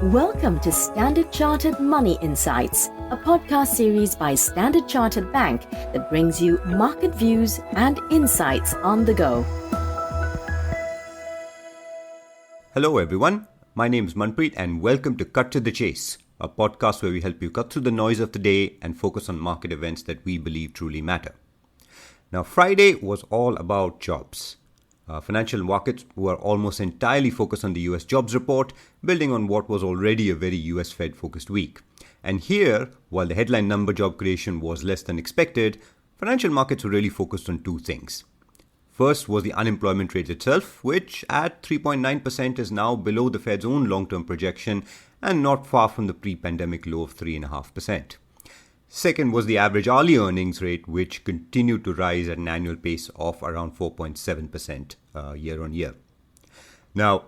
Welcome to Standard Chartered Money Insights, a podcast series by Standard Chartered Bank that brings you market views and insights on the go. Hello everyone, my name is Manpreet and welcome to Cut to the Chase, a podcast where we help you cut through the noise of the day and focus on market events that we believe truly matter. Now, Friday was all about jobs. Financial markets were almost entirely focused on the US jobs report, building on what was already a very US Fed-focused week. And here, while the headline number job creation was less than expected, financial markets were really focused on two things. First was the unemployment rate itself, which at 3.9% is now below the Fed's own long-term projection and not far from the pre-pandemic low of 3.5%. Second was the average hourly earnings rate, which continued to rise at an annual pace of around 4.7% year on year. Now,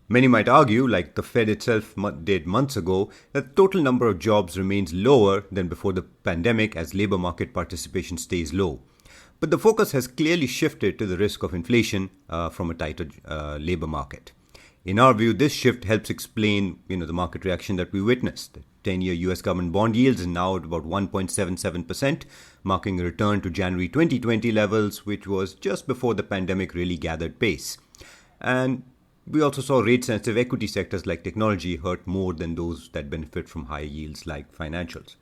many might argue, like the Fed itself did months ago, that the total number of jobs remains lower than before the pandemic as labor market participation stays low. But the focus has clearly shifted to the risk of inflation from a tighter labor market. In our view, this shift helps explain the market reaction that we witnessed. The 10-year US government bond yields is now at about 1.77%, marking a return to January 2020 levels, which was just before the pandemic really gathered pace. And we also saw rate-sensitive equity sectors like technology hurt more than those that benefit from higher yields like financials.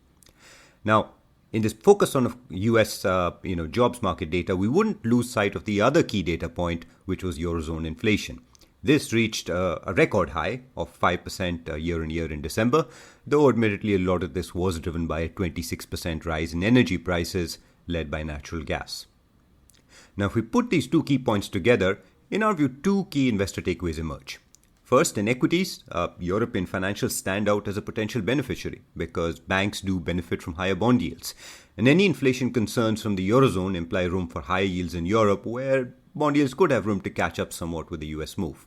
Now, in this focus on US jobs market data, we wouldn't lose sight of the other key data point, which was Eurozone inflation. This reached a record high of 5% year on year in December, though admittedly a lot of this was driven by a 26% rise in energy prices led by natural gas. Now, if we put these two key points together, in our view, two key investor takeaways emerge. First, in equities, European financials stand out as a potential beneficiary because banks do benefit from higher bond yields. And any inflation concerns from the Eurozone imply room for higher yields in Europe, where bond yields could have room to catch up somewhat with the US move.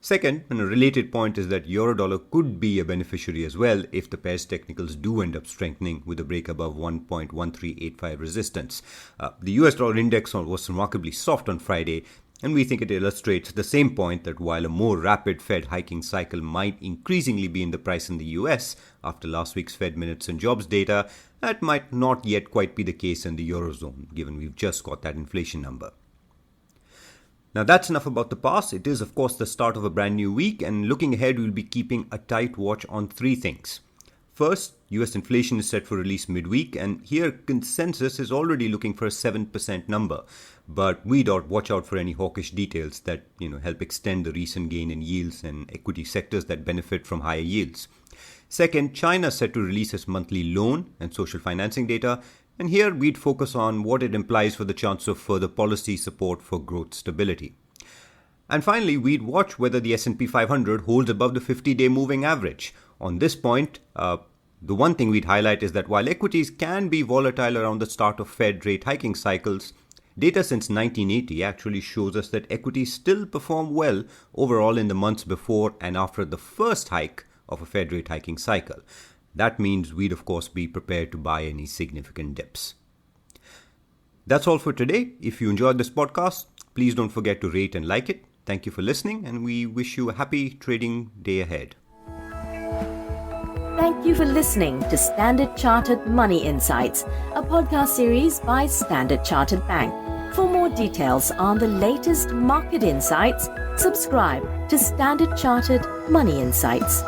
Second, and a related point is that Eurodollar could be a beneficiary as well if the pair's technicals do end up strengthening with a break above 1.1385 resistance. The US dollar index was remarkably soft on Friday, and we think it illustrates the same point that while a more rapid Fed hiking cycle might increasingly be in the price in the US after last week's Fed minutes and jobs data, that might not yet quite be the case in the Eurozone, given we've just got that inflation number. Now that's enough about the past. It is of course the start of a brand new week, and looking ahead we'll be keeping a tight watch on three things. First, US inflation is set for release midweek, and here consensus is already looking for a 7% number. But we'd watch out for any hawkish details that help extend the recent gain in yields and equity sectors that benefit from higher yields. Second, China is set to release its monthly loan and social financing data, and here we'd focus on what it implies for the chance of further policy support for growth stability. And finally, we'd watch whether the S&P 500 holds above the 50-day moving average. On this point, the one thing we'd highlight is that while equities can be volatile around the start of Fed rate hiking cycles, data since 1980 actually shows us that equities still perform well overall in the months before and after the first hike of a Fed rate hiking cycle. That means we'd of course be prepared to buy any significant dips. That's all for today. If you enjoyed this podcast, please don't forget to rate and like it. Thank you for listening, and we wish you a happy trading day ahead. Thank you for listening to Standard Chartered Money Insights, a podcast series by Standard Chartered Bank. For more details on the latest market insights, subscribe to Standard Chartered Money Insights.